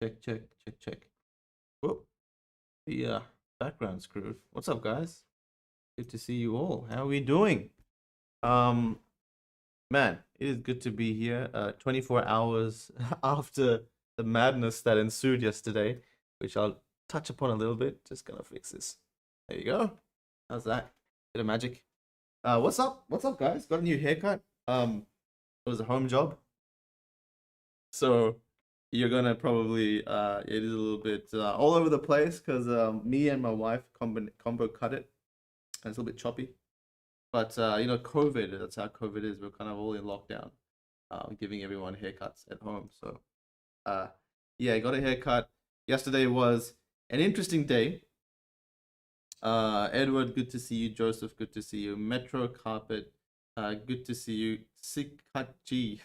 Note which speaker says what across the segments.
Speaker 1: Check, check, check, check. Whoop. The background screwed. What's up, guys? Good to see you all. How are we doing? Um, Man, it is good to be here. 24 hours after the madness that ensued yesterday, which I'll touch upon a little bit. Just gonna fix this. There you go. How's that? Bit of magic. What's up? What's up, guys? Got a new haircut. It was a home job, so you're gonna probably it is a little bit all over the place because me and my wife combo cut it, and it's a little bit choppy. But COVID, that's how COVID is. We're kind of all in lockdown, giving everyone haircuts at home. So yeah, I got a haircut. Yesterday was an interesting day. Edward, good to see you. Joseph, good to see you. Metro Carpet, good to see you. Sikachi.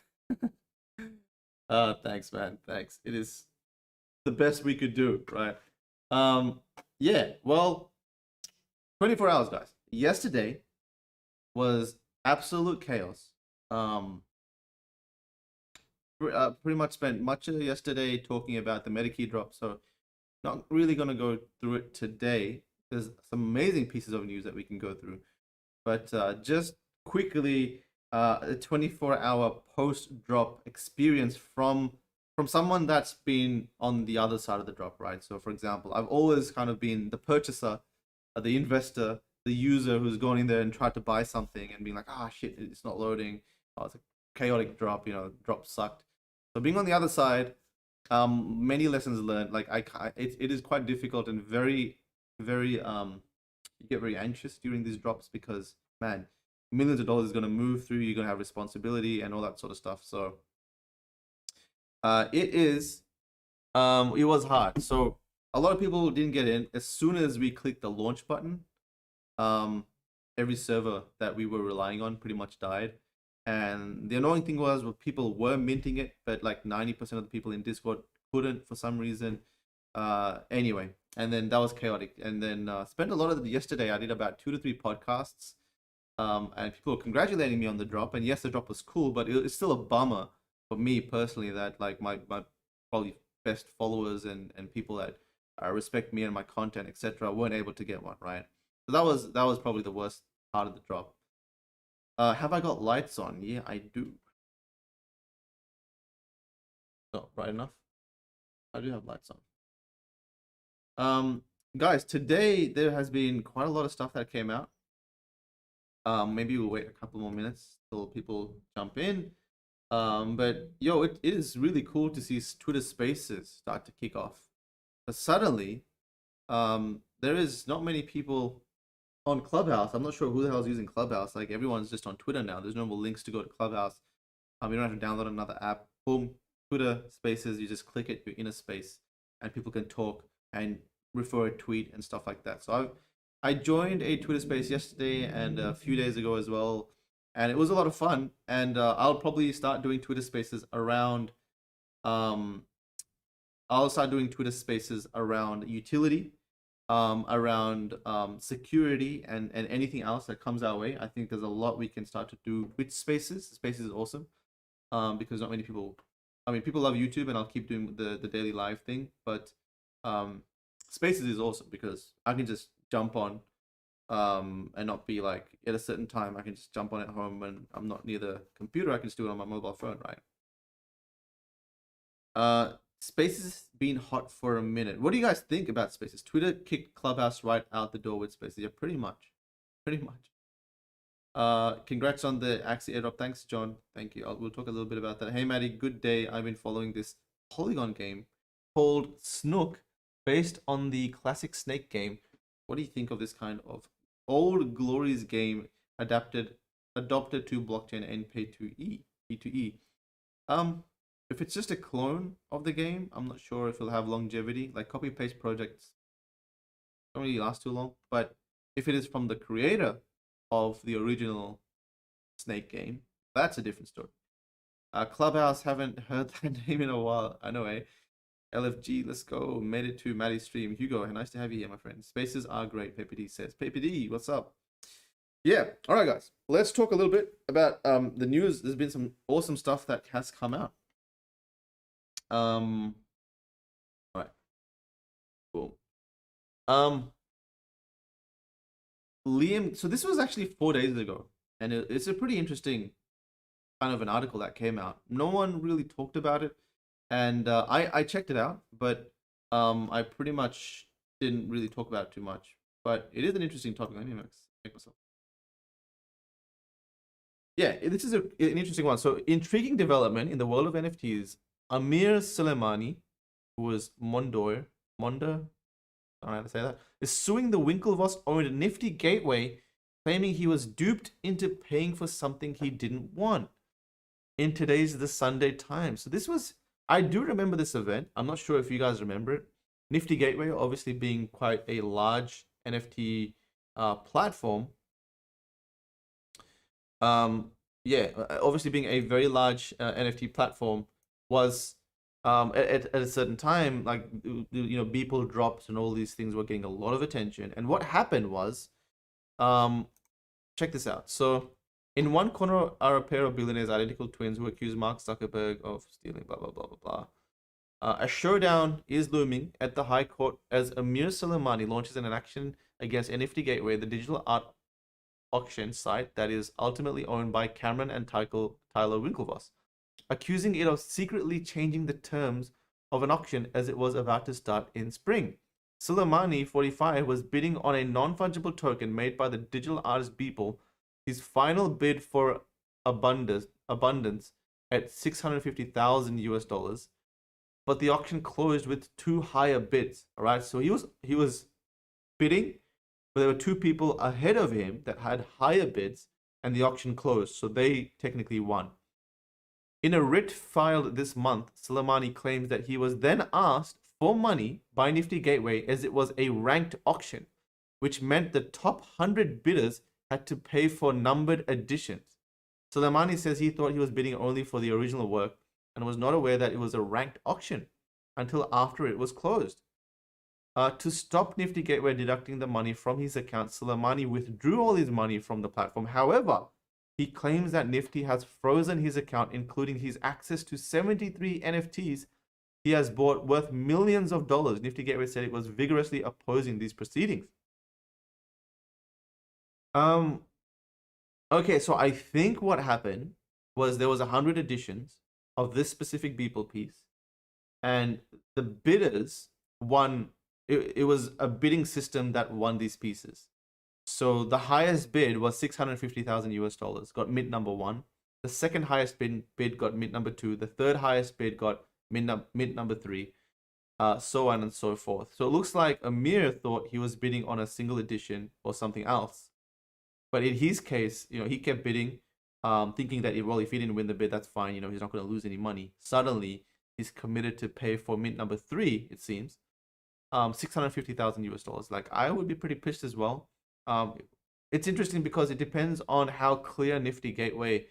Speaker 1: Thanks, man. Thanks. It is the best we could do, right? Yeah, well, 24 hours, guys. Yesterday was absolute chaos. Pretty much spent much of yesterday talking about the Medikey drop, so not really gonna go through it today. There's some amazing pieces of news that we can go through, but just quickly, a 24-hour post-drop experience from someone that's been on the other side of the drop, right? So, for example, I've always kind of been the purchaser, the investor, the user who's gone in there and tried to buy something and being like, ah, shit, it's not loading. Oh, it's a chaotic drop. Drop sucked. So being on the other side, many lessons learned. Like it is quite difficult and very, very you get very anxious during these drops because man, millions of dollars is going to move through. You're going to have responsibility and all that sort of stuff. So it was hard. So a lot of people didn't get in. As soon as we clicked the launch button, every server that we were relying on pretty much died. And the annoying thing was, well, people were minting it, but like 90% of the people in Discord couldn't for some reason. Anyway, and then that was chaotic. And then spent a lot of yesterday. I did about 2 to 3 podcasts, and people were congratulating me on the drop. And yes, the drop was cool, but it's still a bummer for me personally that like my probably best followers and people that respect me and my content, etc., weren't able to get one, right? So that was probably the worst part of the drop. Have I got lights on? Yeah, I do. Not bright enough. I do have lights on. Guys, today there has been quite a lot of stuff that came out. Maybe we'll wait a couple more minutes till people jump in. But yo, it is really cool to see Twitter Spaces start to kick off. But suddenly, there is not many people on Clubhouse. I'm not sure who the hell is using Clubhouse. Like everyone's just on Twitter now. There's no more links to go to Clubhouse. You don't have to download another app. Boom, Twitter Spaces. You just click it. You're in a space, and people can talk and refer a tweet and stuff like that. So I joined a Twitter Space yesterday and a few days ago as well, and it was a lot of fun. And I'll probably start doing Twitter Spaces around. I'll start doing Twitter Spaces around utility, around security and anything else that comes our way. I think there's a lot we can start to do with Spaces. Spaces is awesome because not many people. I mean, people love YouTube, and I'll keep doing the daily live thing. But Spaces is awesome because I can just jump on and not be like at a certain time. I can just jump on at home when I'm not near the computer. I can just do it on my mobile phone, right? Spaces been hot for a minute. What do you guys think about Spaces? Twitter kicked Clubhouse right out the door with Spaces. Yeah, pretty much. Pretty much. Congrats on the Axie airdrop. Thanks, John. Thank you. We'll talk a little bit about that. Hey, Maddie, good day. I've been following this Polygon game called Snook, based on the classic Snake game. What do you think of this kind of old glories game adopted to blockchain and P2E? If it's just a clone of the game, I'm not sure if it'll have longevity. Like copy paste projects don't really last too long. But if it is from the creator of the original Snake game, that's a different story. Clubhouse, haven't heard that name in a while. I know, eh? LFG, let's go. Made it to Maddie's stream. Hugo, nice to have you here, my friend. Spaces are great, Paper D says. Paper D, what's up? Yeah, all right, guys. Let's talk a little bit about the news. There's been some awesome stuff that has come out. Um, Liam, so this was actually 4 days ago, and it's a pretty interesting kind of an article that came out. No one really talked about it, and I checked it out, but I pretty much didn't really talk about it too much. But it is an interesting topic. Let me make myself. Yeah, this is an interesting one. So, intriguing development in the world of NFTs. Amir Soleimani, who was Monder, I don't know how to say that, is suing the Winklevoss-owned Nifty Gateway, claiming he was duped into paying for something he didn't want. In today's The Sunday Times. So this was, I do remember this event. I'm not sure if you guys remember it. Nifty Gateway, obviously being quite a large NFT platform. Yeah, obviously being a very large NFT platform was at a certain time, like Beeple drops and all these things were getting a lot of attention. And what happened was, check this out. So in one corner are a pair of billionaires, identical twins, who accuse Mark Zuckerberg of stealing, blah, blah, blah, blah, blah. A showdown is looming at the High Court as Amir Soleimani launches an action against NFT Gateway, the digital art auction site that is ultimately owned by Cameron and Tyler Winklevoss, accusing it of secretly changing the terms of an auction as it was about to start in spring. Soleimani, 45, was bidding on a non-fungible token made by the digital artist Beeple. His final bid for abundance at 650,000 US dollars, but the auction closed with two higher bids. All right, so he was bidding, but there were two people ahead of him that had higher bids, and the auction closed, so they technically won. In a writ filed this month, Soleimani claims that he was then asked for money by Nifty Gateway as it was a ranked auction, which meant the top 100 bidders had to pay for numbered editions. Soleimani says he thought he was bidding only for the original work and was not aware that it was a ranked auction until after it was closed. To stop Nifty Gateway deducting the money from his account, Soleimani withdrew all his money from the platform. However, he claims that Nifty has frozen his account, including his access to 73 NFTs he has bought worth millions of dollars. Nifty Gateway said it was vigorously opposing these proceedings. Okay, so I think what happened was there was 100 editions of this specific Beeple piece, and the bidders won. It was a bidding system that won these pieces. So the highest bid was 650,000 US dollars, got mint number one. The second highest bid got mint number two. The third highest bid got mint number three, so on and so forth. So it looks like Amir thought he was bidding on a single edition or something else. But in his case, he kept bidding, thinking that if he didn't win the bid, that's fine. He's not going to lose any money. Suddenly, he's committed to pay for mint number three, it seems, 650,000 US dollars. Like, I would be pretty pissed as well. It's interesting because it depends on how clear Nifty Gateway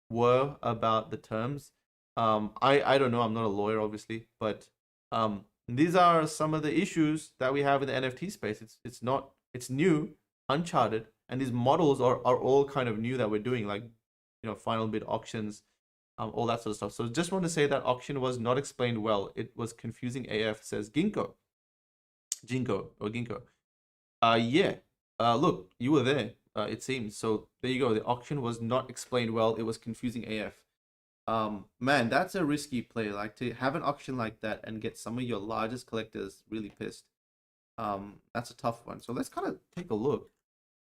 Speaker 1: were about the terms. I don't know. I'm not a lawyer, obviously, but these are some of the issues that we have in the NFT space. It's new, uncharted, and these models are all kind of new that we're doing, like final bid auctions, all that sort of stuff. So just want to say that auction was not explained well. It was confusing AF, says Ginkgo. Yeah. Look, you were there. It seems so. There you go. The auction was not explained well. It was confusing AF. Man, that's a risky play. Like, to have an auction like that and get some of your largest collectors really pissed. That's a tough one. So let's kind of take a look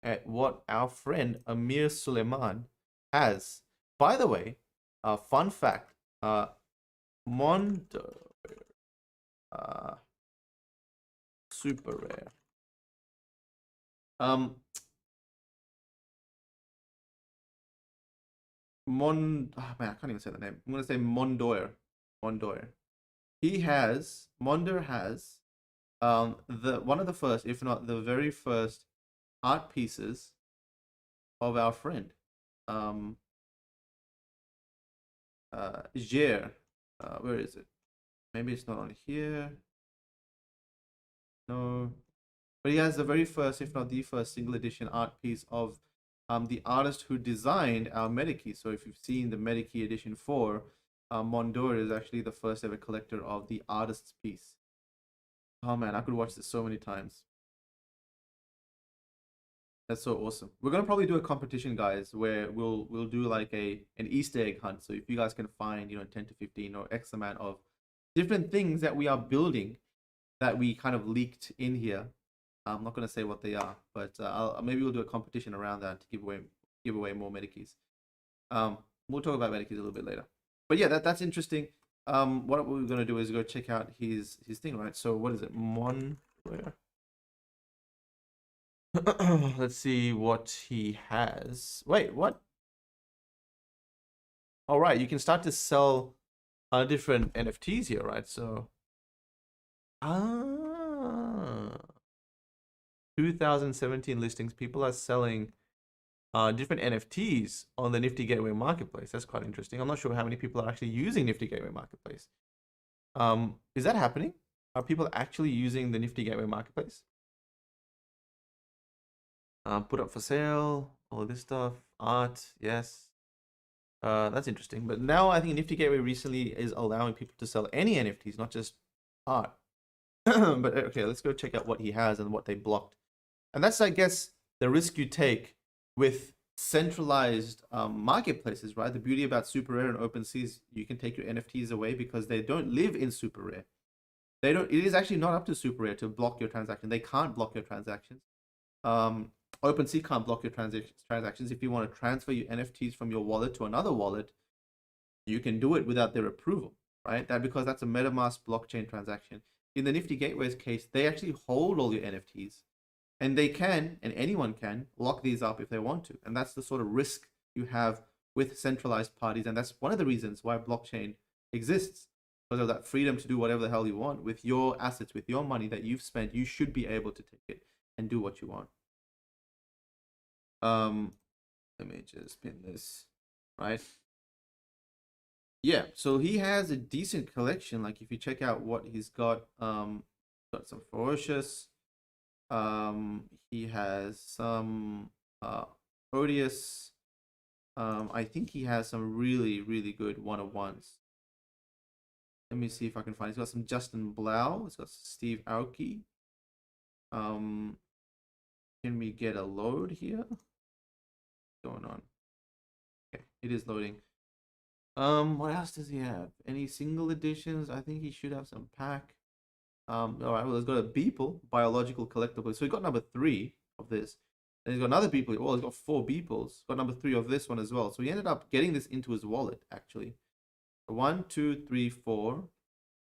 Speaker 1: at what our friend Amir Suleiman has. By the way, fun fact, Mondo, super rare. Man, I can't even say the name. I'm gonna say Mondoir. Monder has the one of the first, if not the very first, art pieces of our friend Jer. Where is it? Maybe it's not on here. No, but he has the very first, if not the first, single edition art piece of the artist who designed our Medikey. So if you've seen the Medikey edition 4, Mondor is actually the first ever collector of the artist's piece. Oh man, I could watch this so many times. That's so awesome. We're gonna probably do a competition, guys, where we'll do like an Easter egg hunt. So if you guys can find, 10 to 15 or X amount of different things that we are building that we kind of leaked in here. I'm not gonna say what they are, but maybe we'll do a competition around that to give away more Medikeys. We'll talk about Medikeys a little bit later. But yeah, that's interesting. What we're gonna do is go check out his thing, right? So what is it? Where? Let's see what he has. Wait, what? All right, you can start to sell different NFTs here, right? So, 2017 listings. People are selling different NFTs on the Nifty Gateway Marketplace. That's quite interesting. I'm not sure how many people are actually using Nifty Gateway Marketplace. Is that happening? Are people actually using the Nifty Gateway Marketplace? Put up for sale, all this stuff, art, yes. That's interesting. But now I think Nifty Gateway recently is allowing people to sell any NFTs, not just art. But okay, let's go check out what he has and what they blocked. And that's, I guess, the risk you take with centralized marketplaces, right? The beauty about Super Rare and OpenSea is you can take your NFTs away because they don't live in Super Rare. They don't. It is actually not up to Super Rare to block your transaction. They can't block your transactions. OpenSea can't block your transactions. If you want to transfer your NFTs from your wallet to another wallet, you can do it without their approval, right? Because that's a MetaMask blockchain transaction. In the Nifty Gateway's case, they actually hold all your NFTs, and they can, and anyone can, lock these up if they want to. And that's the sort of risk you have with centralized parties, and that's one of the reasons why blockchain exists. Because of that freedom to do whatever the hell you want with your assets, with your money that you've spent, you should be able to take it and do what you want. Let me just pin this, right? Yeah, so he has a decent collection. Like if you check out what he's got some Ferocious, he has some Odious, I think he has some really, really good one-of-ones. Let me see if I can find. He's got some Justin Blau. He's got Steve Aoki. Can we get a load here? What's going on? Okay, it is loading. What else does he have? Any single editions? I think he should have some pack. All right. Well, he's got a Beeple biological collectible. So he got number 3 of this. And he's got another Beeple. Well, he's got 4 Beeples. Got number 3 of this one as well. So he ended up getting this into his wallet actually. 1, 2, 3, 4.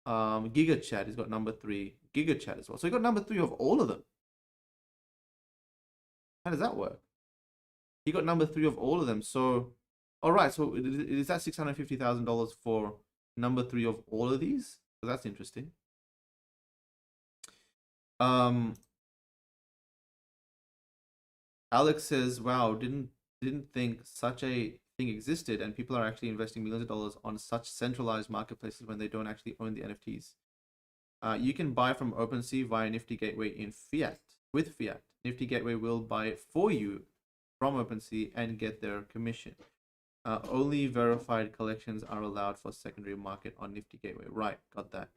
Speaker 1: Giga Chat, he's got number 3. Giga Chat as well. So he got number 3 of all of them. How does that work? He got number 3 of all of them. So, all right. So is that $650,000 for number 3 of all of these? So that's interesting. Alex says, "Wow, didn't think such a thing existed, and people are actually investing millions of dollars on such centralized marketplaces when they don't actually own the NFTs. You can buy from OpenSea via Nifty Gateway in fiat with fiat. Nifty Gateway will buy it for you from OpenSea and get their commission. Only verified collections are allowed for secondary market on Nifty Gateway." Right, got that.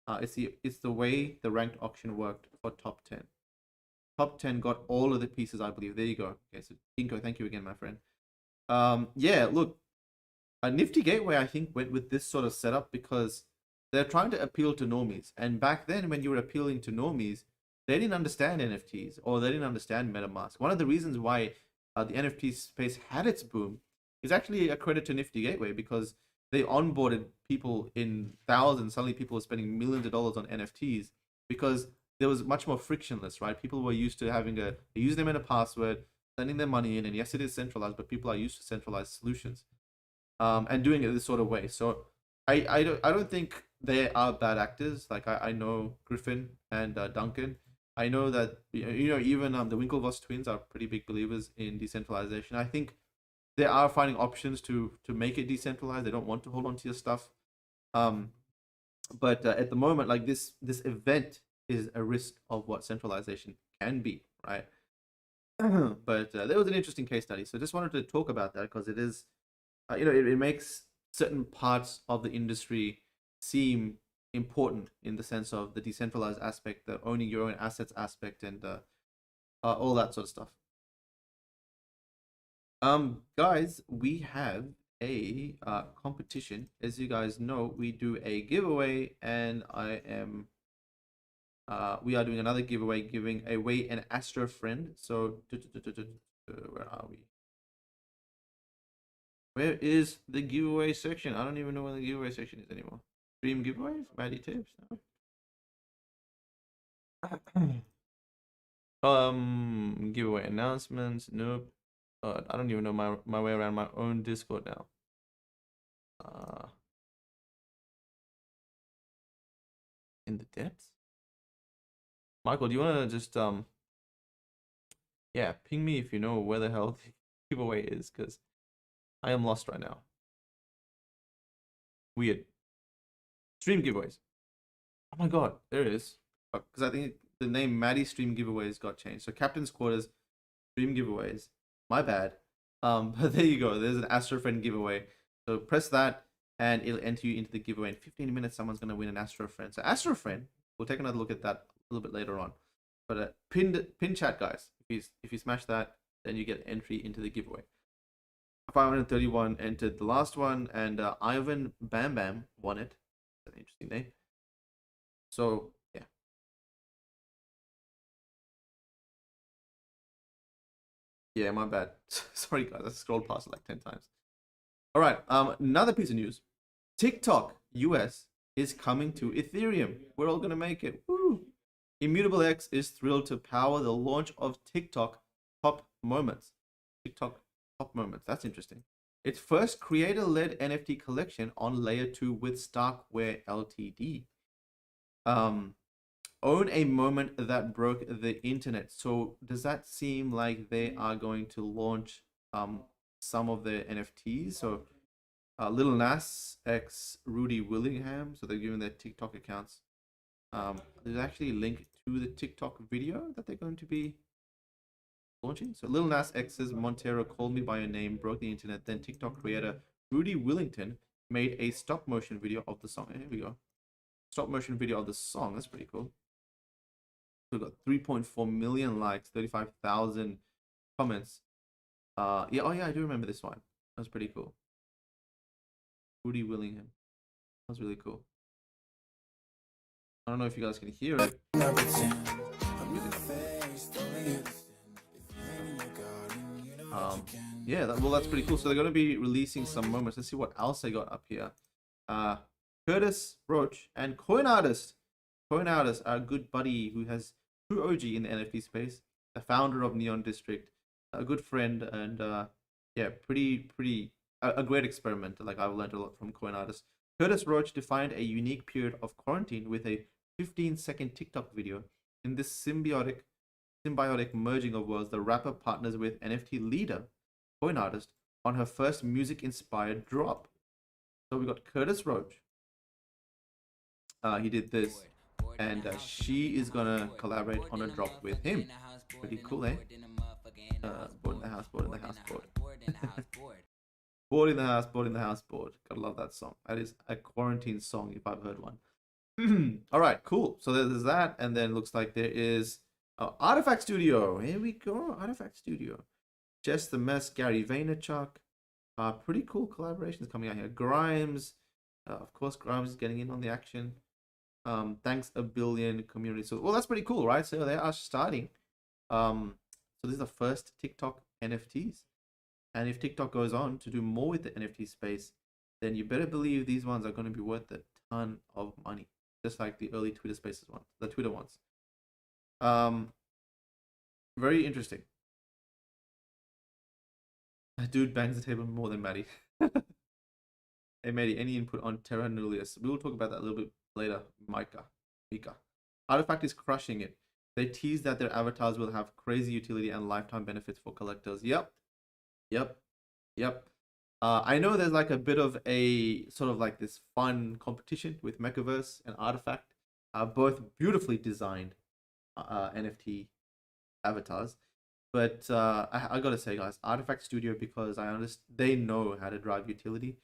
Speaker 1: It's the way the ranked auction worked for top 10. Top 10 got all of the pieces, I believe. There you go. Okay, so Dinko, thank you again, my friend. Yeah, look, a Nifty Gateway, I think, went with this sort of setup because they're trying to appeal to normies. And back then, when you were appealing to normies, they didn't understand NFTs or they didn't understand MetaMask. One of the reasons why the NFT space had its boom is actually a credit to Nifty Gateway because they onboarded people in thousands. Suddenly, people were spending millions of dollars on NFTs because there was much more frictionless, right? People were used to having a username and a password, sending their money in, and yes, it is centralized, but people are used to centralized solutions, and doing it this sort of way. So I don't think they are bad actors. Like I know Griffin and Duncan. I know that even the Winklevoss twins are pretty big believers in decentralization. I think they are finding options to make it decentralized. They don't want to hold on to your stuff. But at the moment, like this event is a risk of what centralization can be, right? But there was an interesting case study, so just wanted to talk about that because it is, it makes certain parts of the industry seem important in the sense of the decentralized aspect, the owning your own assets aspect, and all that sort of stuff. Guys, we have a competition. As you guys know, we do a giveaway, and we are doing another giveaway, giving away an Astro friend. So, where are we? Where is the giveaway section? I don't even know where the giveaway section is anymore. Stream giveaways, Maddie tips. Giveaway announcements. Nope. I don't even know my way around my own Discord now. In the depths. Michael, do you want to just yeah, ping me if you know where the hell the giveaway is, because I am lost right now. Weird. Stream giveaways. Oh my god, there it is. Because I think the name Maddie Stream Giveaways got changed. So Captain's Quarters Stream Giveaways. My bad. But there you go. There's an Astro Friend giveaway. So press that and it'll enter you into the giveaway. In 15 minutes, someone's going to win an Astro Friend. So Astro Friend, we'll take another look at that a little bit later on. But pin chat, guys. If you smash that, then you get entry into the giveaway. 531 entered the last one, and Ivan Bam Bam won it. That's an interesting name. So yeah. Yeah, my bad. Sorry guys, I scrolled past it like 10 times. All right, another piece of news. TikTok US is coming to Ethereum. We're all gonna make it. Woo! Immutable X is thrilled to power the launch of TikTok Top Moments. TikTok Top Moments. That's interesting. Its first creator-led NFT collection on Layer 2 with Starkware Ltd. Own a moment that broke the internet. So does that seem like they are going to launch some of the NFTs? So Lil Nas X, Rudy Willingham. So they're giving their TikTok accounts. There's actually a link to the TikTok video that they're going to be launching. So Lil Nas X's Montero Called Me By Your Name broke the internet. Then TikTok creator Rudy Willington made a stop motion video of the song. Here we go. Stop motion video of the song. That's pretty cool. So we got 3.4 million likes, 35,000 comments. Yeah, oh yeah, I do remember this one. That was pretty cool. Rudy Willingham. That was really cool. I don't know if you guys can hear it. Yeah, well, that's pretty cool. So they're going to be releasing some moments. Let's see what else they got up here. Curtis Roach and Coin Artist. Coin Artist, our good buddy who has true OG in the NFT space, the founder of Neon District, a good friend, and yeah, a great experiment. Like, I've learned a lot from Coin Artist. Curtis Roach defined a unique period of quarantine with a 15-second TikTok video. In this symbiotic merging of worlds, the rapper partners with NFT leader, Coin Artist, on her first music-inspired drop. So we got Curtis Roach. He did this, and she is gonna collaborate on a drop with him. Pretty cool, eh? Board in the house, board in the house, board. Board in the house, board in the house, board. Gotta love that song. That is a quarantine song if I've heard one. All right, cool. So there's that, and then looks like there is Artifact Studio. Here we go, Artifact Studio. Jess the Mess, Gary Vaynerchuk. Pretty cool collaborations coming out here. Grimes, of course, Grimes is getting in on the action. Thanks a billion community. So, well, that's pretty cool, right? So they are starting. So this is the first TikTok NFTs. And if TikTok goes on to do more with the NFT space, then you better believe these ones are going to be worth a ton of money. Just like the early Twitter spaces ones, the Twitter ones. Very interesting. Dude bangs the table more than Maddie. Hey, Maddie, any input on Terra Nullius? We will talk about that a little bit later. Mika. Artifact is crushing it. They tease that their avatars will have crazy utility and lifetime benefits for collectors. Yep. I know there's like a bit of a sort of like this fun competition with Mechaverse and Artifact, both beautifully designed NFT avatars. But I gotta say, guys, Artifact Studio, because they know how to drive utility.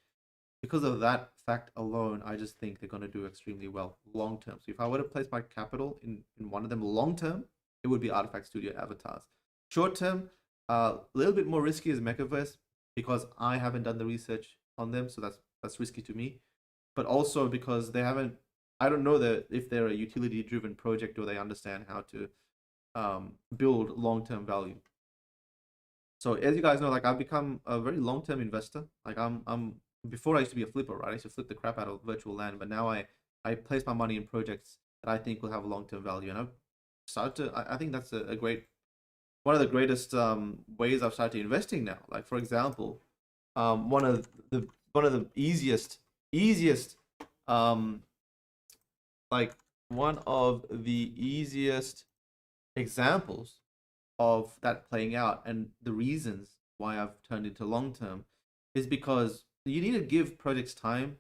Speaker 1: Because of that fact alone, I just think they're gonna do extremely well long term. So if I were to place my capital in one of them long term, it would be Artifact Studio avatars. Short term, A little bit more risky is Metaverse because I haven't done the research on them, so that's risky to me. But also because they haven't, I don't know that if they're a utility driven project or they understand how to build long term value. So as you guys know, like I've become a very long term investor. Like I'm before I used to be a flipper, right? I used to flip the crap out of virtual land, but now I place my money in projects that I think will have long term value, and I've started to. I think that's a great one of the greatest ways I've started investing now. Like for example, one of the easiest um like one of the easiest examples of that playing out and the reasons why I've turned into long term is because you need to give projects time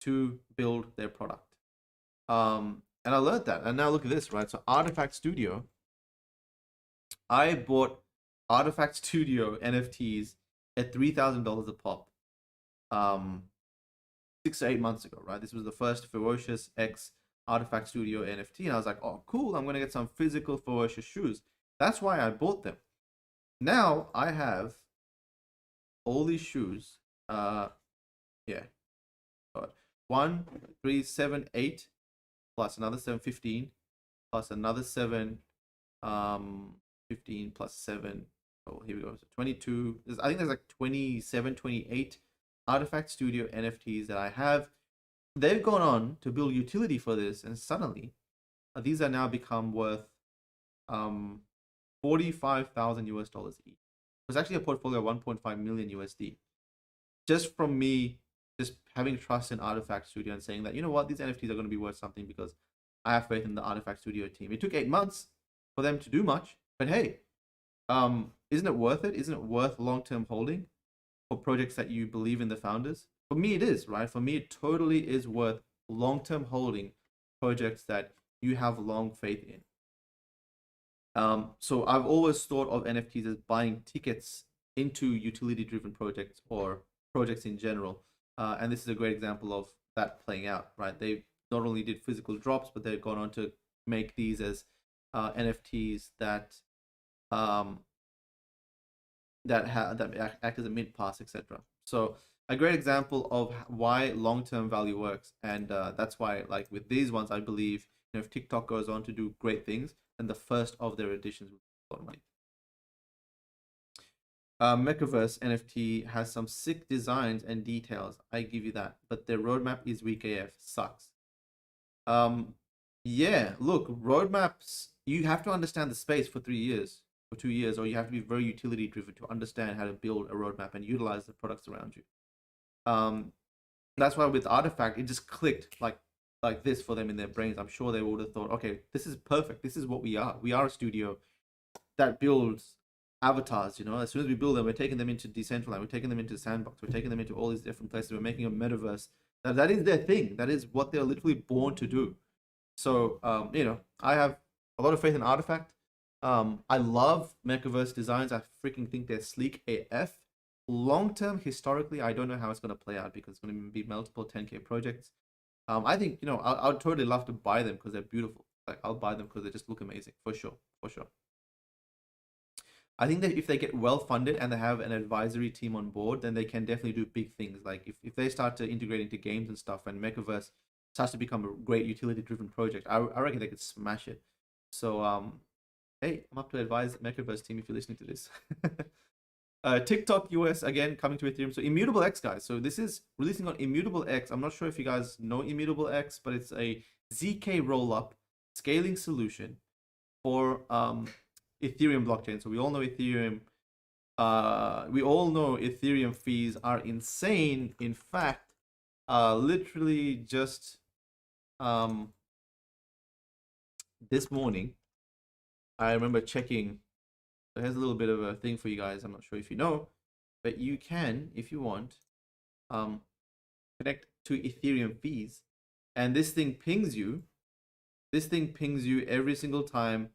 Speaker 1: to build their product. And I learned that. And now look at this, right? So Artifact Studio, I bought Artifact Studio NFTs at $3,000 a pop, 6 to 8 months ago, right? This was the first Ferocious X Artifact Studio NFT, and I was like, oh, cool! I'm gonna get some physical Ferocious shoes. That's why I bought them. Now I have all these shoes. Yeah, got 1, 3, 7, 8, plus another 7, 15, plus another 7, 15 plus 7. Oh, here we go. So 22. I think there's like 27, 28 Artifact Studio NFTs that I have. They've gone on to build utility for this, and suddenly these are now become worth 45,000 US dollars each. It was actually a portfolio of 1.5 million USD. Just from me just having trust in Artifact Studio and saying that, you know what, these NFTs are going to be worth something because I have faith in the Artifact Studio team. It took 8 months for them to do much, but hey, isn't it worth it? Isn't it worth long-term holding for projects that you believe in the founders? For me, it is, right? For me, it totally is worth long-term holding projects that you have long faith in. So I've always thought of NFTs as buying tickets into utility-driven projects or projects in general. And this is a great example of that playing out, right? They not only did physical drops, but they've gone on to make these as NFTs that that act as a mint pass, etc. So a great example of why long-term value works, and that's why, like with these ones, I believe, you know, if TikTok goes on to do great things, then the first of their editions will be a lot of money. Metaverse NFT has some sick designs and details. I give you that, but their roadmap is weak AF. Sucks. Yeah. Look, roadmaps. You have to understand the space for 3 years, for 2 years, or you have to be very utility driven to understand how to build a roadmap and utilize the products around you. That's why with Artifact, it just clicked like this for them in their brains. I'm sure they would have thought, okay, this is perfect. This is what we are. We are a studio that builds avatars. You know, as soon as we build them, we're taking them into Decentraland, we're taking them into Sandbox, we're taking them into all these different places. We're making a metaverse. That is their thing. That is what they're literally born to do. So you know, I have a lot of faith in Artifact. I love Metaverse designs. I freaking think they're sleek AF. Long term, historically, I don't know how it's going to play out because it's going to be multiple 10K projects. I think, you know, I would totally love to buy them because they're beautiful. Like I'll buy them because they just look amazing, for sure, for sure. I think that if they get well funded and they have an advisory team on board, then they can definitely do big things. Like if they start to integrate into games and stuff, and Metaverse starts to become a great utility driven project, I reckon they could smash it. So hey, I'm up to advise Metaverse team if you're listening to this. TikTok US again coming to Ethereum. So Immutable X, guys. So this is releasing on Immutable X. I'm not sure if you guys know Immutable X, but it's a ZK rollup scaling solution for Ethereum blockchain. So we all know Ethereum. We all know Ethereum fees are insane. In fact, literally just this morning, I remember checking. So here's a little bit of a thing for you guys. I'm not sure if you know, but you can, if you want, connect to Ethereum fees, and this thing pings you. This thing pings you every single time.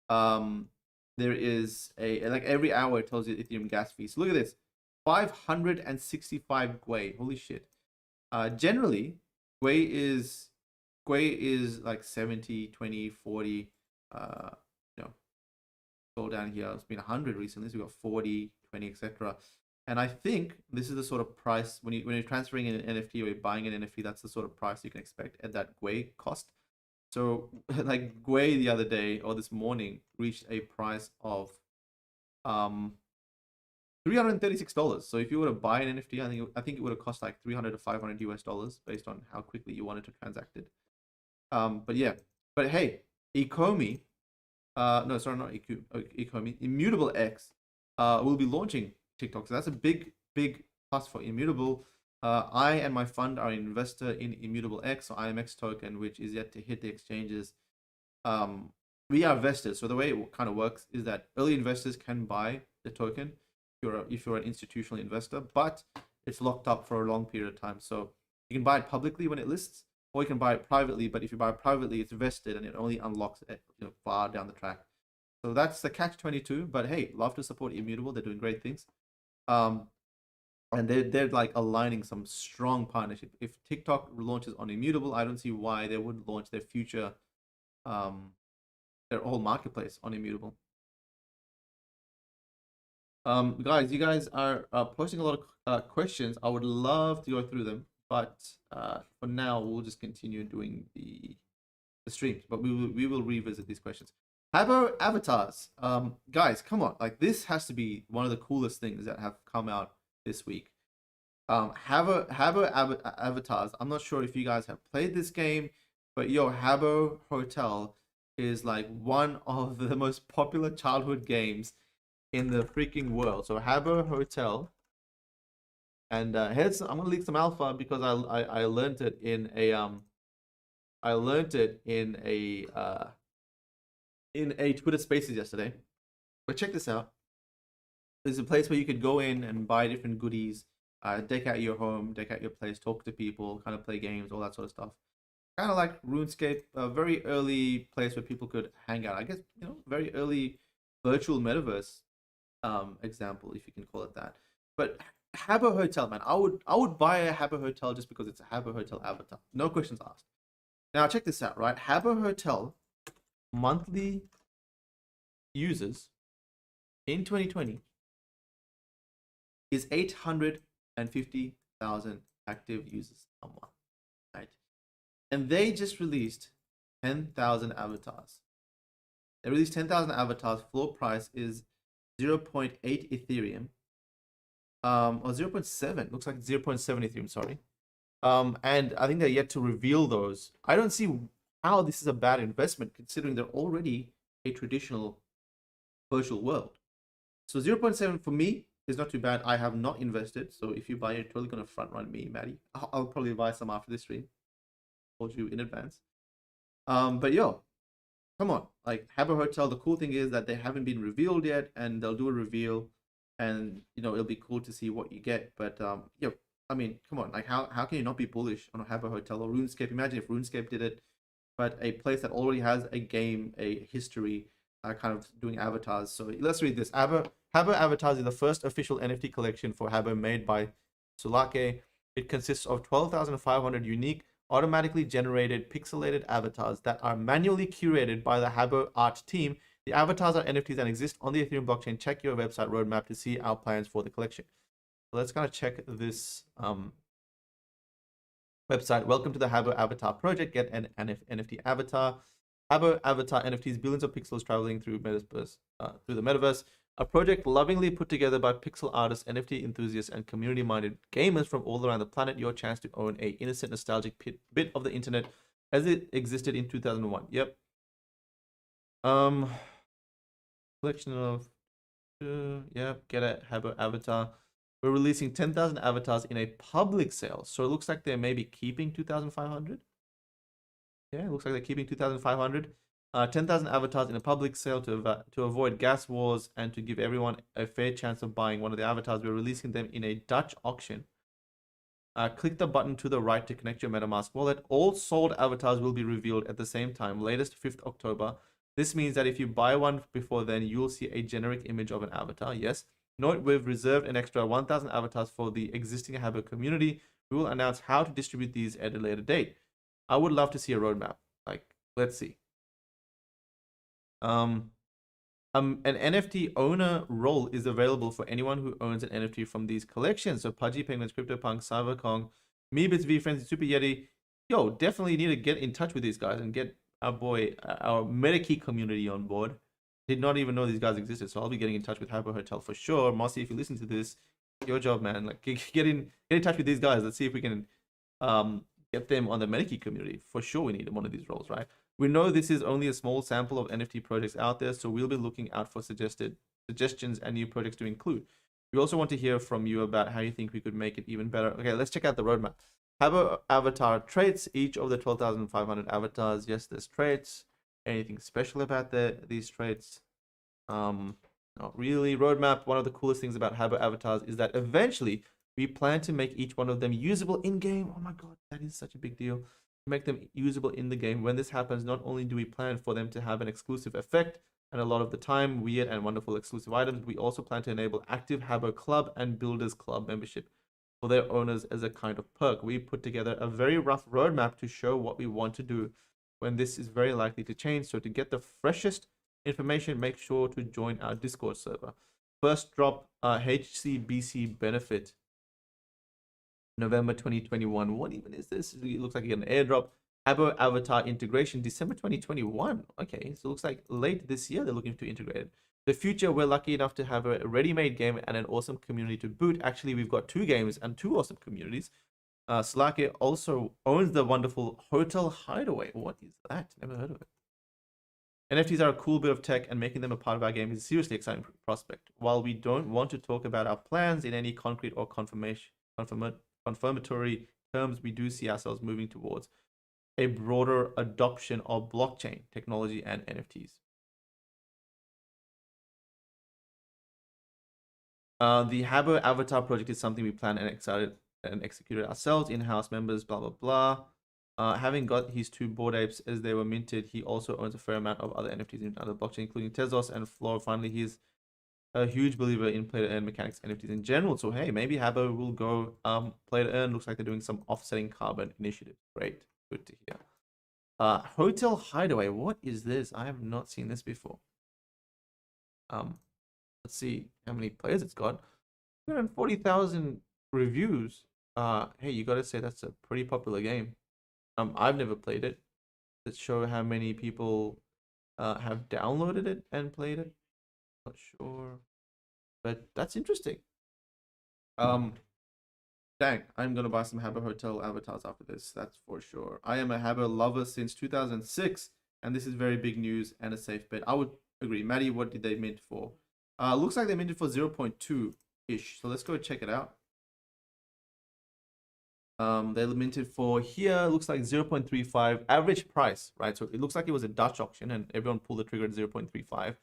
Speaker 1: There is like every hour it tells you Ethereum gas fees. So look at this, 565 Gwei. Holy shit. Generally, Gwei is like 70, 20, 40. You know, scroll down here, it's been 100 recently, so we got 40, 20, etc. And I think this is the sort of price when you're transferring an NFT or you're buying an NFT, that's the sort of price you can expect at that Gwei cost. So like Gwei the other day or this morning reached a price of $336. So if you were to buy an NFT, I think it would have cost like 300 to 500 US dollars based on how quickly you wanted to transact it. But yeah, but hey, Ecomi, no, sorry, not Ecomi, Immutable X, will be launching TikTok. So that's a big plus for Immutable. I and my fund are an investor in Immutable X, or IMX token, which is yet to hit the exchanges. We are vested. So the way it kind of works is that early investors can buy the token if you're an institutional investor, but it's locked up for a long period of time. So you can buy it publicly when it lists, or you can buy it privately. But if you buy it privately, it's vested and it only unlocks it, far down the track. So that's the catch-22. But hey, love to support Immutable. They're doing great things. And they're like aligning some strong partnership. If TikTok launches on Immutable, I don't see why they wouldn't launch their future, their whole marketplace on Immutable. Guys, you guys are posting a lot of questions. I would love to go through them, but for now we'll just continue doing the streams. But we will revisit these questions. Habbo avatars, guys, come on! Like this has to be one of the coolest things that have come out this week. Habbo avatars. I'm not sure if you guys have played this game, but Habbo Hotel is like one of the most popular childhood games in the freaking world. So Habbo Hotel, and here's, I'm gonna leak some alpha because I learned it in a Twitter Spaces yesterday. But check this out. There's a place where you could go in and buy different goodies, deck out your home, deck out your place, talk to people, kind of play games, all that sort of stuff. Kind of like RuneScape, a very early place where people could hang out. I guess, very early virtual metaverse example, if you can call it that. But Habbo Hotel, man, I would buy a Habbo Hotel just because it's a Habbo Hotel avatar. No questions asked. Now check this out, right? Habbo Hotel monthly users in 2020 is 850,000 active users a month, right? And they just released 10,000 avatars. They released 10,000 avatars. Floor price is 0.8 Ethereum, or 0.7. Looks like 0.7 Ethereum. Sorry. And I think they're yet to reveal those. I don't see how this is a bad investment considering they're already a traditional virtual world. So 0.7 for me is not too bad. I have not invested, so if you buy, you're totally gonna front run me, Maddie. I'll probably buy some after this stream. Told you in advance. But come on, like Habbo Hotel. The cool thing is that they haven't been revealed yet, and they'll do a reveal, and it'll be cool to see what you get. But I mean, come on, like how can you not be bullish on a Habbo Hotel or RuneScape? Imagine if RuneScape did it, but a place that already has a game, a history, kind of doing avatars. So let's read this. Habbo Avatars is the first official NFT collection for Habbo made by Sulake. It consists of 12,500 unique, automatically generated pixelated avatars that are manually curated by the Habbo art team. The avatars are NFTs and exist on the Ethereum blockchain. Check your website roadmap to see our plans for the collection. So let's kind of check this website. Welcome to the Habbo Avatar project. Get an NFT avatar. Habbo Avatar NFTs, billions of pixels traveling through the metaverse. A project lovingly put together by pixel artists, NFT enthusiasts, and community-minded gamers from all around the planet. Your chance to own a innocent, nostalgic bit of the internet as it existed in 2001. Yep. Collection of, yep. Get a Habbo Avatar. We're releasing 10,000 avatars in a public sale, so it looks like they may be keeping 2,500. Yeah, it looks like they're keeping 2,500. 10,000 avatars in a public sale to avoid gas wars and to give everyone a fair chance of buying one of the avatars. We're releasing them in a Dutch auction. Click the button to the right to connect your MetaMask wallet. All sold avatars will be revealed at the same time, latest 5th October. This means that if you buy one before then, you'll see a generic image of an avatar. Yes. Note, we've reserved an extra 1,000 avatars for the existing Habbo community. We will announce how to distribute these at a later date. I would love to see a roadmap. Like, let's see. An NFT owner role is available for anyone who owns an NFT from these collections. So Pudgy Penguins, CryptoPunk, Cyberkong, Meebits, V Friends, Super Yeti. Yo, definitely need to get in touch with these guys and get our boy, our Medikey community on board. Did not even know these guys existed, so I'll be getting in touch with Habbo Hotel for sure. Marcy, if you listen to this, your job, man. Like, get in touch with these guys. Let's see if we can get them on the Medikey community. For sure, we need one of these roles, right? We know this is only a small sample of NFT projects out there, so we'll be looking out for suggestions and new projects to include. We also want to hear from you about how you think we could make it even better. Okay, let's check out the roadmap. Habbo avatar traits, each of the 12,500 avatars. Yes, there's traits. Anything special about these traits? Not really. Roadmap, one of the coolest things about Habbo avatars is that eventually we plan to make each one of them usable in-game. Oh my god, that is such a big deal. Make them usable in the game. When this happens, not only do we plan for them to have an exclusive effect and a lot of the time weird and wonderful exclusive items, we also plan to enable active Habbo Club and Builders Club membership for their owners as a kind of perk. We put together a very rough roadmap to show what we want to do when this is very likely to change. So to get the freshest information, make sure to join our Discord server. First drop HCBC benefit November 2021. What even is this? It looks like you get an airdrop. Habbo avatar integration December 2021. Okay, so it looks like late this year they're looking to integrate it. The future, we're lucky enough to have a ready-made game and an awesome community to boot. Actually, we've got 2 games and 2 awesome communities. Slake also owns the wonderful Hotel Hideaway. What is that? Never heard of it. NFTs are a cool bit of tech, and making them a part of our game is a seriously exciting prospect. While we don't want to talk about our plans in any concrete or confirmatory terms, we do see ourselves moving towards a broader adoption of blockchain technology and NFTs. The Habbo Avatar project is something we plan and executed ourselves, in-house members, blah, blah, blah. Having got his 2 Bored Apes as they were minted, he also owns a fair amount of other NFTs in other blockchain, including Tezos and Floor. Finally, he's a huge believer in play-to-earn mechanics NFTs in general. So, hey, maybe Habbo will go play-to-earn. Looks like they're doing some offsetting carbon initiative. Great. Good to hear. Hotel Hideaway. What is this? I have not seen this before. Let's see how many players it's got. 240,000 reviews. Hey, you got to say that's a pretty popular game. I've never played it. Let's show how many people have downloaded it and played it. Not sure, but that's interesting. Dang, I'm gonna buy some Habbo Hotel avatars after this. That's for sure. I am a Habbo lover since 2006, and this is very big news and a safe bet. I would agree. Maddie, what did they mint for? Looks like they minted for 0.2 ish. So let's go check it out. They minted for here, looks like 0.35 average price, right? So it looks like it was a Dutch auction and everyone pulled the trigger at 0.35.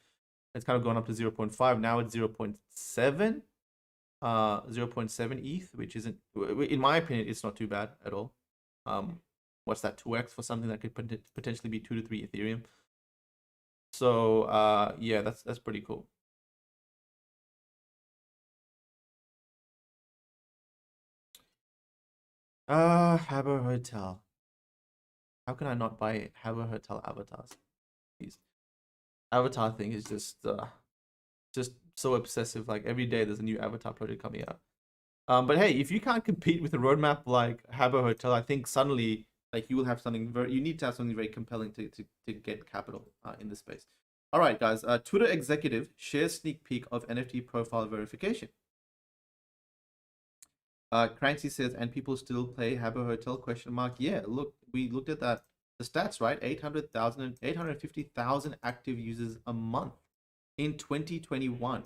Speaker 1: It's kind of gone up to 0.5. Now it's 0.7, 0.7 ETH, which isn't, in my opinion, it's not too bad at all. What's that, 2x for something that could potentially be 2 to 3 Ethereum? So yeah, that's pretty cool. Habbo Hotel. How can I not buy Habbo Hotel avatars? Please. Avatar thing is just so obsessive. Like every day there's a new Avatar project coming out. But hey, if you can't compete with a roadmap like Habbo Hotel, I think suddenly like you will have something you need to have something very compelling to get capital in this space. All right, guys. Twitter executive shares sneak peek of NFT profile verification. Cranksy says, and people still play Habbo Hotel, question mark. Yeah, look, we looked at that. The stats, right? 800,000 and 850,000 active users a month in 2021.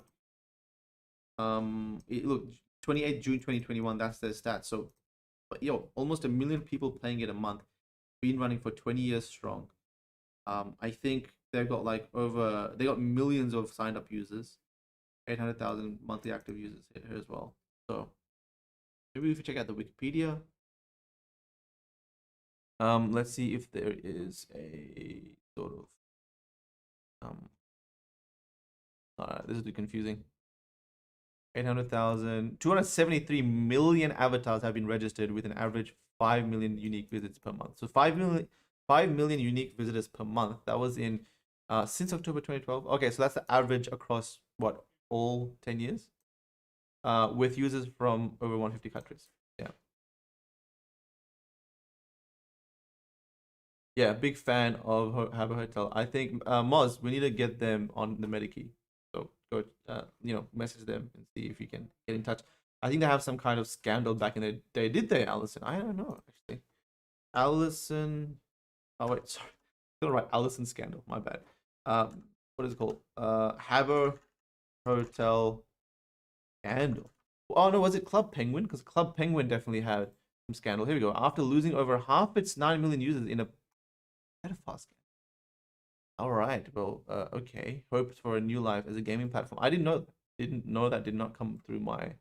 Speaker 1: Look, 28 June 2021, that's their stats. So, but yo, almost 1 million people playing it a month. Been running for 20 years strong. I think they've got like they got millions of signed up users. 800,000 monthly active users here as well. So, maybe if you check out the Wikipedia. Let's see if there is a sort of this is too confusing. 800,000, 273 million avatars have been registered with an average 5 million unique visits per month. So 5 million unique visitors per month. That was in Since October 2012. Okay, so that's the average across what, all 10 years? With users from over 150 countries. Yeah. Yeah, big fan of Habbo Hotel. I think Moz, we need to get them on the Medikey. So go, message them and see if you can get in touch. I think they have some kind of scandal back in the day. Did they, Allison? I don't know actually. Allison. Oh wait, sorry. I'm gonna write Allison scandal. My bad. What is it called? Habbo Hotel scandal. Oh no, was it Club Penguin? Because Club Penguin definitely had some scandal. Here we go. After losing over half its 9 million users in a pedophile scandal. All right. Well, okay. Hopes for a new life as a gaming platform. I didn't know that did not come through my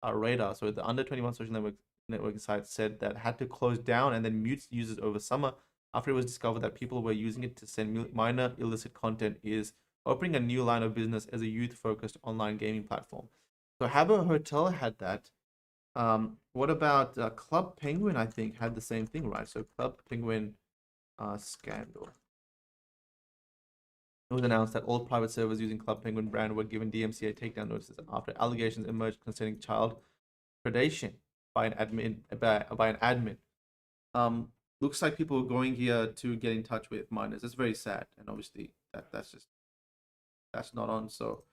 Speaker 1: radar. So the under 21 social network site said that had to close down and then mute users over summer after it was discovered that people were using it to send minor illicit content, is opening a new line of business as a youth-focused online gaming platform. So Habbo Hotel had that. What about Club Penguin? I think had the same thing, right? So Club Penguin scandal. It was announced that all private servers using Club Penguin brand were given DMCA takedown notices after allegations emerged concerning child predation by an admin. Looks like people are going here to get in touch with minors. It's very sad, and obviously that's not on. So,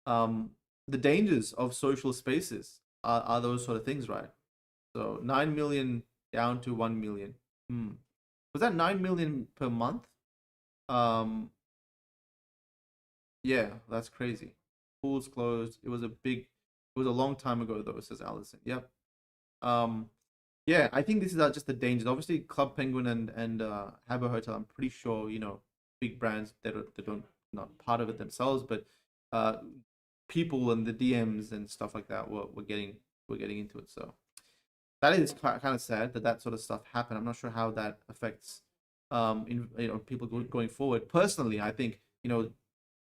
Speaker 1: the dangers of social spaces are those sort of things, right? So 9 million down to 1 million. Was that 9 million per month? Yeah, that's crazy. Pools closed. It was a long time ago though, says Allison. Yep. Um, yeah, I think this is just the dangers. Obviously, Club Penguin and Habbo Hotel, I'm pretty sure, big brands that don't not part of it themselves, but uh, people and the DMs and stuff like that were getting into it. So that is kind of sad that sort of stuff happened. I'm not sure how that affects people going forward. Personally, I think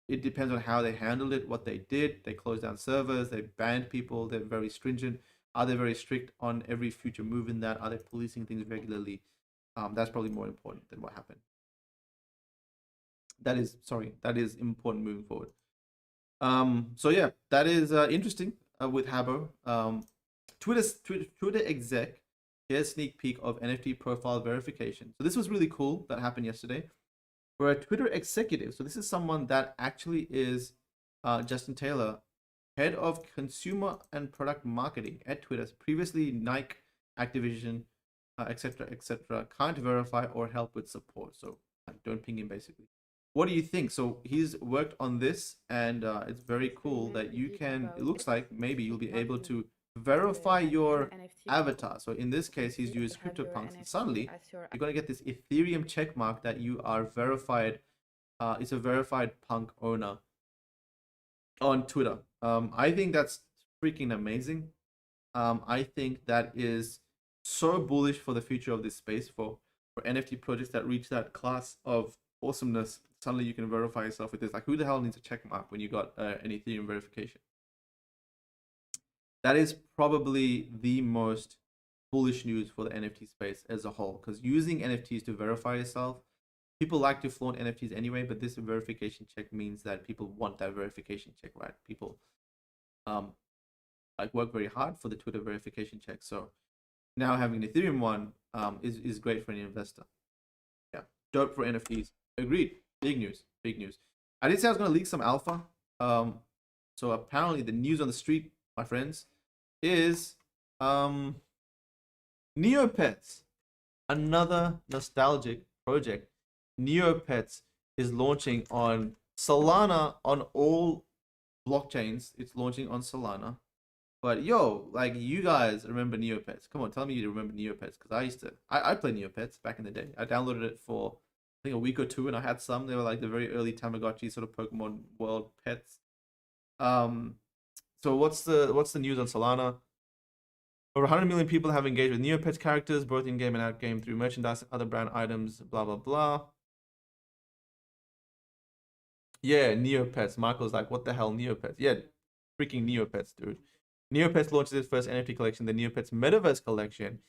Speaker 1: it depends on how they handled it, what they did. They closed down servers, they banned people, they're very stringent. Are they very strict on every future move in that? Are they policing things regularly? That's probably more important than what happened. That is important moving forward. So yeah, that is interesting with Habbo. Twitter exec, here's a sneak peek of NFT profile verification. So this was really cool that happened yesterday. For a Twitter executive, so this is someone that actually is Justin Taylor, head of consumer and product marketing at Twitter, previously Nike, Activision, etc., etc. Can't verify or help with support, so don't ping him basically. What do you think? So he's worked on this, and it's very cool that you can. It looks like maybe you'll be able to verify your avatar. So in this case, he's used CryptoPunks, and suddenly you're gonna get this Ethereum checkmark that you are verified. It's a verified punk owner on Twitter. I think that's freaking amazing. I think that is so bullish for the future of this space for NFT projects that reach that class of awesomeness. Suddenly you can verify yourself with this. Like, who the hell needs a checkmark when you got an Ethereum verification? That is probably the most bullish news for the NFT space as a whole, because using NFTs to verify yourself, people like to flaunt NFTs anyway, but this verification check means that people want that verification check, right? People like work very hard for the Twitter verification check. So now having an Ethereum one is great for an investor. Yeah, dope for NFTs. Agreed. Big news. Big news. I did say I was gonna leak some alpha. So apparently the news on the street, my friends, is Neopets, another nostalgic project. Neopets is launching on Solana on all blockchains. It's launching on Solana. But yo, like, you guys remember Neopets? Come on, tell me you remember Neopets, because I played Neopets back in the day. I downloaded it for I think a week or two, and I had some. They were like the very early Tamagotchi sort of Pokemon world pets. So what's the news on Solana? Over 100 million people have engaged with Neopets characters, both in game and out game, through merchandise and other brand items. Blah blah blah. Yeah, Neopets. Michael's like, what the hell, Neopets? Yeah, freaking Neopets, dude. Neopets launches its first NFT collection, the Neopets Metaverse Collection.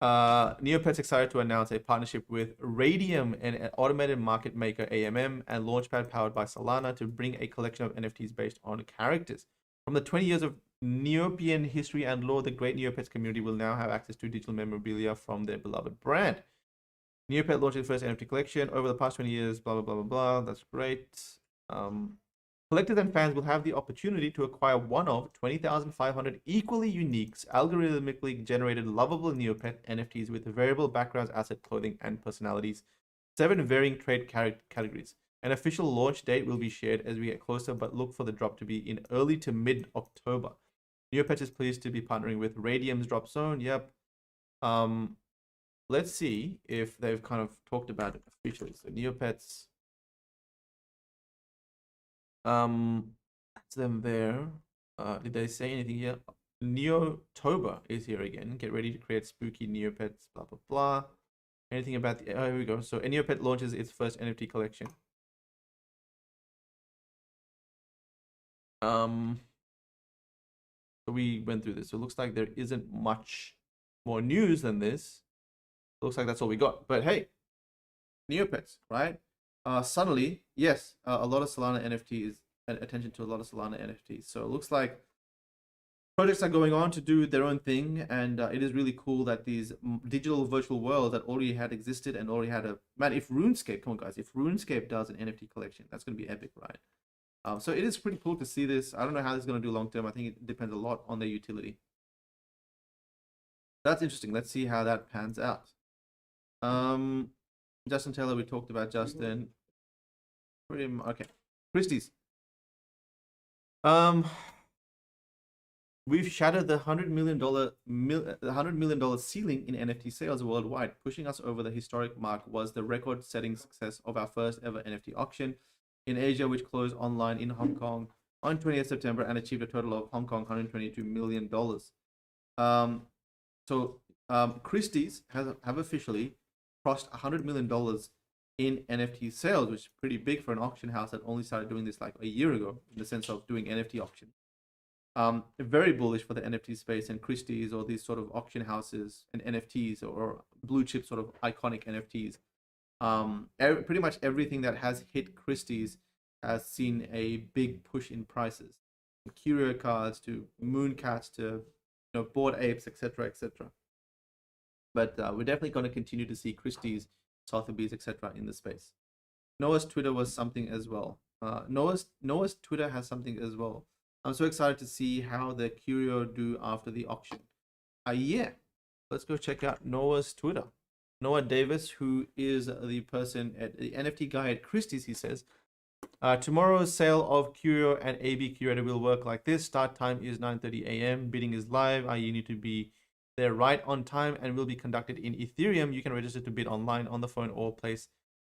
Speaker 1: Neopets excited to announce a partnership with Radium, an automated market maker AMM, and Launchpad powered by Solana to bring a collection of NFTs based on characters. From the 20 years of Neopian history and lore, the great Neopets community will now have access to digital memorabilia from their beloved brand. Neopet launched its first NFT collection over the past 20 years, blah, blah, blah, blah, blah. That's great. Collectors and fans will have the opportunity to acquire one of 20,500 equally unique, algorithmically generated, lovable Neopet NFTs with variable backgrounds, asset clothing, and personalities. 7 varying trade categories. An official launch date will be shared as we get closer, but look for the drop to be in early to mid-October. Neopet is pleased to be partnering with Radium's Drop Zone. Yep. Let's see if they've kind of talked about it officially. So Neopets. That's them there. Did they say anything here? Neotober is here again. Get ready to create spooky Neopets, blah, blah, blah. Anything about the... Oh, here we go. So Neopet launches its first NFT collection. So we went through this. So it looks like there isn't much more news than this. Looks like that's all we got. But hey, Neopets, right? Suddenly, yes, a lot of Solana NFTs, attention to a lot of Solana NFTs. So it looks like projects are going on to do their own thing, and it is really cool that these digital virtual worlds that already had existed and already had a... Man, if RuneScape, come on guys, if RuneScape does an NFT collection, that's going to be epic, right? So it is pretty cool to see this. I don't know how this is going to do long term. I think it depends a lot on their utility. That's interesting. Let's see how that pans out. Justin Taylor, we talked about Justin. Okay. Christies. We've shattered the $100 million ceiling in NFT sales worldwide. Pushing us over the historic mark was the record-setting success of our first ever NFT auction in Asia, which closed online in Hong Kong on 20th September and achieved a total of Hong Kong $122 million. Christie's have officially crossed $100 million in NFT sales, which is pretty big for an auction house that only started doing this like a year ago in the sense of doing NFT auction. Very bullish for the NFT space and Christie's or these sort of auction houses and NFTs or blue chip sort of iconic NFTs. Pretty much everything that has hit Christie's has seen a big push in prices. From curio cards to mooncats to Bored Apes, etc., etc. But we're definitely going to continue to see Christie's, Sotheby's, etc. in the space. Noah's Twitter was something as well. Noah's Twitter has something as well. I'm so excited to see how the curio do after the auction. Yeah, let's go check out Noah's Twitter. Noah Davis, who is the person at the NFT guy at Christie's, he says, tomorrow's sale of curio and AB curator will work like this. Start time is 9:30 a.m. Bidding is live. You need to be there right on time and will be conducted in Ethereum. You can register to bid online, on the phone, or place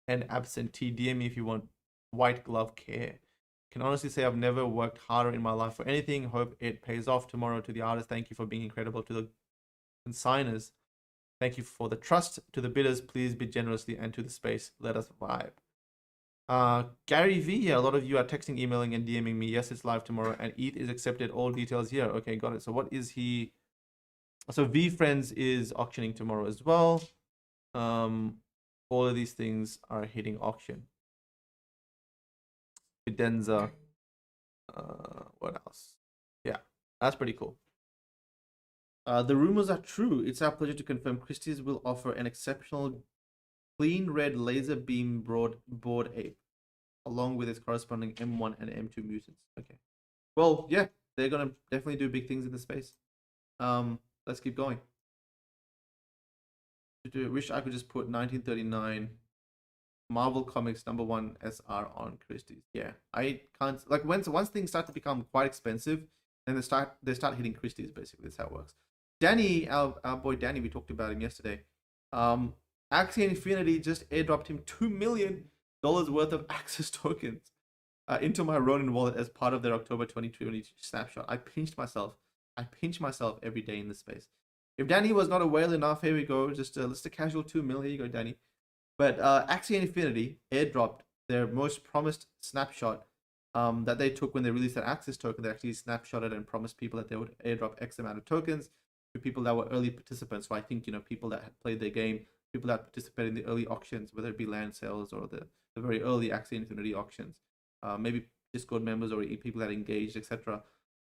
Speaker 1: an absentee. DM me if you want white glove care. Can honestly say I've never worked harder in my life for anything. Hope it pays off tomorrow. To the artists, thank you for being incredible. To the consigners, thank you for the trust. To the bidders, please bid generously, and to the space, let us vibe. Gary V, a lot of you are texting, emailing, and DMing me. Yes, it's live tomorrow, and ETH is accepted. All details here. Okay, got it. So what is he? So V Friends is auctioning tomorrow as well. All of these things are hitting auction. Fidenza. What else? Yeah, that's pretty cool. The rumors are true. It's our pleasure to confirm Christie's will offer an exceptional clean red laser beam Bored Ape, along with its corresponding M1 and M2 mutants. Okay. Well, yeah, they're gonna definitely do big things in the space. Let's keep going. Wish I could just put 1939 Marvel Comics #1 SR on Christie's. Yeah, I can't, like, once things start to become quite expensive, and they start hitting Christie's. Basically, that's how it works. Danny, our boy Danny, we talked about him yesterday. Axion Infinity just airdropped him $2 million worth of Access tokens into my Ronin wallet as part of their October 2020 snapshot. I pinch myself every day in this space. If Danny was not a whale enough, here we go. Just a casual $2 million. Here you go, Danny. But Axion Infinity airdropped their most promised snapshot that they took when they released that Access token. They actually snapshotted and promised people that they would airdrop X amount of tokens. to people that were early participants. So I think, you know, people that had played the game, people that participated in the early auctions, whether it be land sales or the very early Axion Infinity auctions, maybe Discord members or people that engaged, etc.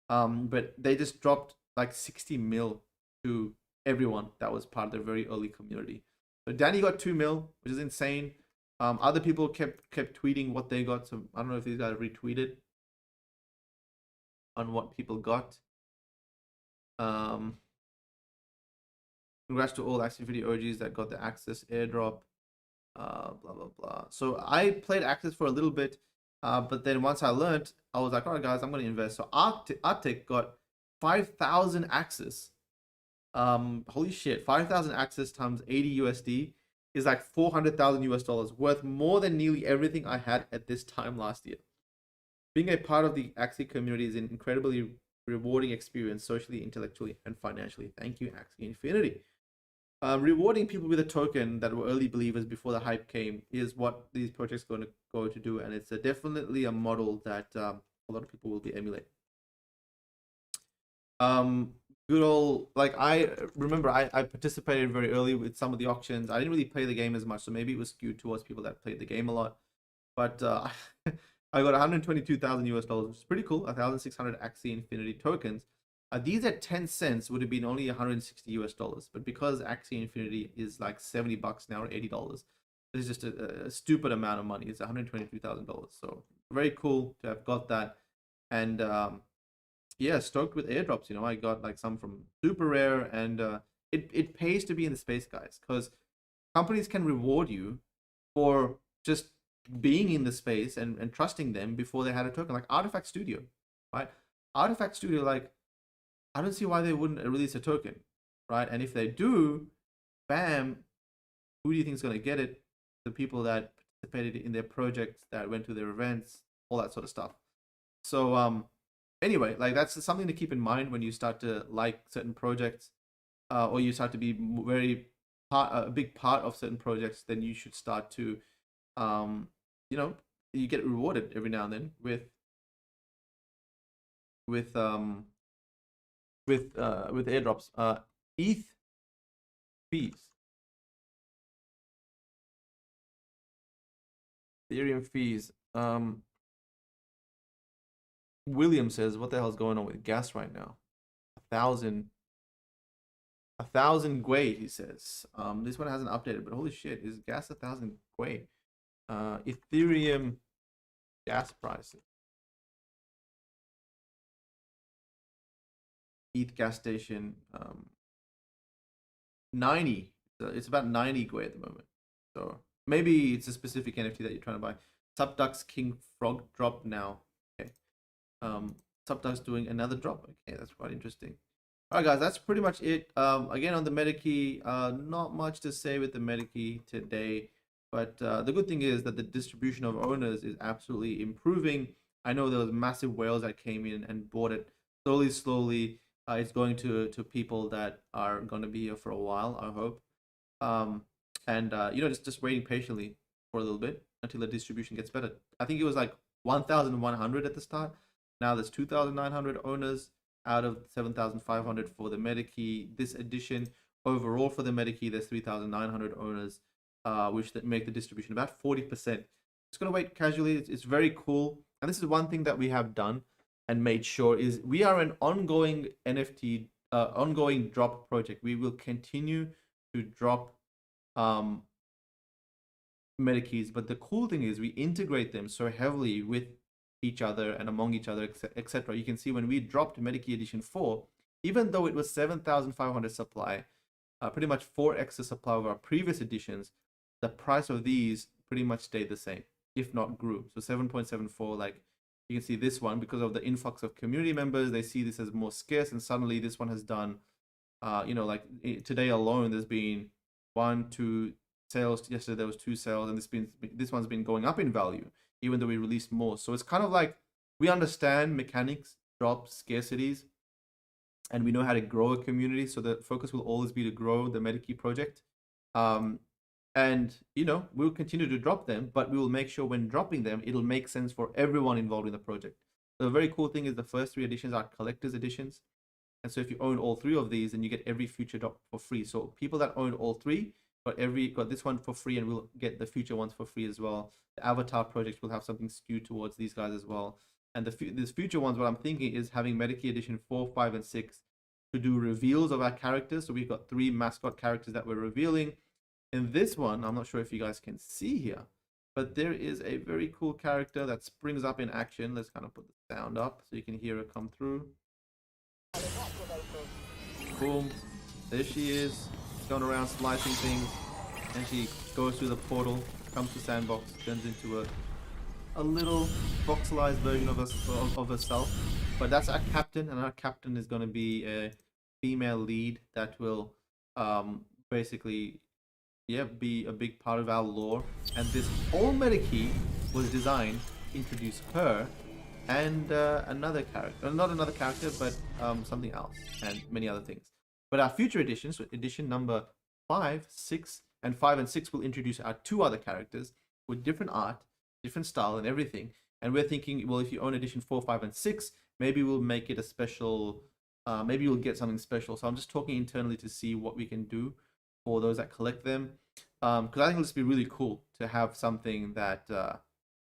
Speaker 1: But they just dropped like 60 mil to everyone that was part of their very early community. So Danny got 2 mil, which is insane. Other people kept tweeting what they got. So I don't know if these guys retweeted on what people got. Congrats to all Axion Infinity OGs that got the Access airdrop. Blah blah blah. So I played Access for a little bit, but then once I learned, I was like, all right, guys, I'm gonna invest. So Arctic got 5,000 Access. Holy shit, 5,000 Access times 80 USD is like 400,000 US dollars, worth more than nearly everything I had at this time last year. Being a part of the Axie community is an incredibly rewarding experience, socially, intellectually, and financially. Thank you, Axie Infinity. Rewarding people with a token that were early believers before the hype came is what these projects are going to go to do, and it's definitely a model that a lot of people will be emulating. Good old, like, I remember I participated very early with some of the auctions. I didn't really play the game as much, so maybe it was skewed towards people that played the game a lot. But I got 122,000 US dollars, which is pretty cool. 1,600 Axie Infinity tokens. These at 10 cents would have been only 160 US dollars, but because Axie Infinity is like 70 bucks now or $80, this is just a stupid amount of money. It's $122,000. So very cool to have got that. And yeah, stoked with airdrops. You know, I got like some from super rare, and it pays to be in the space, guys, because companies can reward you for just being in the space and trusting them before they had a token, like Artifact Studio, right? Artifact Studio, like, I don't see why they wouldn't release a token, right? And if they do, bam, who do you think is going to get it? The people that participated in their projects, that went to their events, all that sort of stuff. So anyway, like, that's something to keep in mind when you start to like certain projects, or you start to be a big part of certain projects. Then you should start to you know, you get rewarded every now and then with airdrops. ETH fees, Ethereum fees. William says, what the hell's going on with gas right now? 1,000 Gwei, he says. This one hasn't updated, but holy shit, is gas 1,000 Gwei? Ethereum gas prices. ETH gas station, 90. It's about 90 Gwei at the moment. So maybe it's a specific NFT that you're trying to buy. Subduck's King Frog drop now. Okay. Subduck's doing another drop. Okay, that's quite interesting. All right, guys, that's pretty much it. Again, on the Medikey, not much to say with the Medikey today. But the good thing is that the distribution of owners is absolutely improving. I know there was massive whales that came in and bought it slowly. It's going to people that are going to be here for a while, I hope. You know, just waiting patiently for a little bit until the distribution gets better. I think it was like 1,100 at the start. Now there's 2,900 owners out of 7,500 for the Medikey. This edition, overall for the Medikey, there's 3,900 owners. Which that make the distribution about 40%. It's going to wait casually. It's very cool. And this is one thing that we have done and made sure is we are an ongoing NFT, ongoing drop project. We will continue to drop Medikeys, but the cool thing is we integrate them so heavily with each other and among each other, etc. You can see when we dropped Medikey Edition 4, even though it was 7,500 supply, pretty much 4x the supply of our previous editions, the price of these pretty much stayed the same, if not grew. So 7.74, like you can see this one, because of the influx of community members, they see this as more scarce, and suddenly this one has done, you know, like today alone, there's been 1-2 sales. Yesterday there was 2 sales, and this one's been going up in value, even though we released more. So it's kind of like we understand mechanics, drops, scarcities, and we know how to grow a community. So the focus will always be to grow the Medikey project. And, you know, we'll continue to drop them, but we will make sure when dropping them, it'll make sense for everyone involved in the project. The very cool thing is the first 3 editions are collector's editions. And so if you own all 3 of these, then you get every future drop for free. So people that own all 3 got this one for free, and we'll get the future ones for free as well. The avatar project will have something skewed towards these guys as well. And these future ones, what I'm thinking is having Medikey edition 4, 5, and 6 to do reveals of our characters. So we've got 3 mascot characters that we're revealing. In this one, I'm not sure if you guys can see here, but there is a very cool character that springs up in action. Let's kind of put the sound up so you can hear it come through. Boom. There she is, going around slicing things, and she goes through the portal, comes to sandbox, turns into a little voxelized version of herself. But that's our captain, and our captain is going to be a female lead that will basically be a big part of our lore. And this whole Medikey was designed to introduce her and another character, not another character, but something else, and many other things. But our future editions, so edition number 5, 6, and 5 and 6 will introduce our 2 other characters with different art, different style, and everything. And we're thinking, well, if you own edition 4, 5, and 6, maybe we'll make it a special. Maybe you'll get something special. So I'm just talking internally to see what we can do for those that collect them, because I think it'll just be really cool to have something that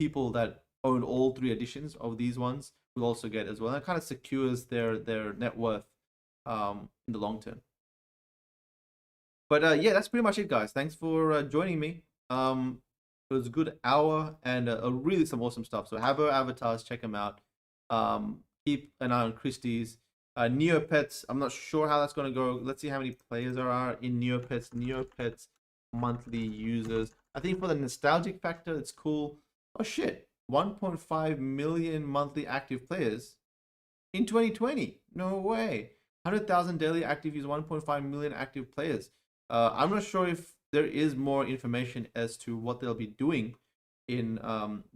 Speaker 1: people that own all 3 editions of these ones will also get as well. And it kind of secures their net worth in the long term. But yeah, that's pretty much it, guys. Thanks for joining me. It was a good hour and really some awesome stuff. So Habbo avatars, check them out. Keep an eye on Christie's. Neopets, I'm not sure how that's going to go. Let's see how many players there are in Neopets. Neopets monthly users. I think for the nostalgic factor, it's cool. Oh shit, 1.5 million monthly active players in 2020. No way. 100,000 daily active users, 1.5 million active players. I'm not sure if there is more information as to what they'll be doing in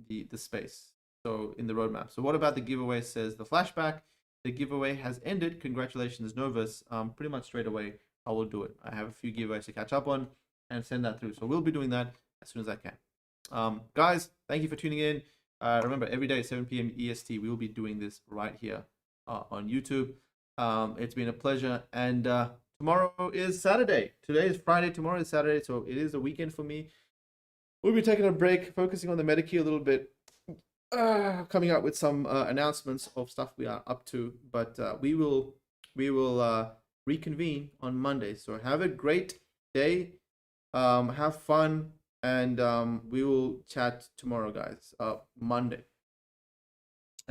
Speaker 1: the space. So in the roadmap. So what about the giveaway? Says the flashback. The giveaway has ended. Congratulations, Novus. Pretty much straight away, I will do it. I have a few giveaways to catch up on and send that through. So we'll be doing that as soon as I can. Guys, thank you for tuning in. Remember, every day at 7 p.m. EST, we will be doing this right here on YouTube. It's been a pleasure. And tomorrow is Saturday. Today is Friday. Tomorrow is Saturday. So it is a weekend for me. We'll be taking a break, focusing on the Medikey a little bit. Coming out with some announcements of stuff we are up to, but we will reconvene on Monday. So have a great day, have fun, and we will chat tomorrow, guys. Monday.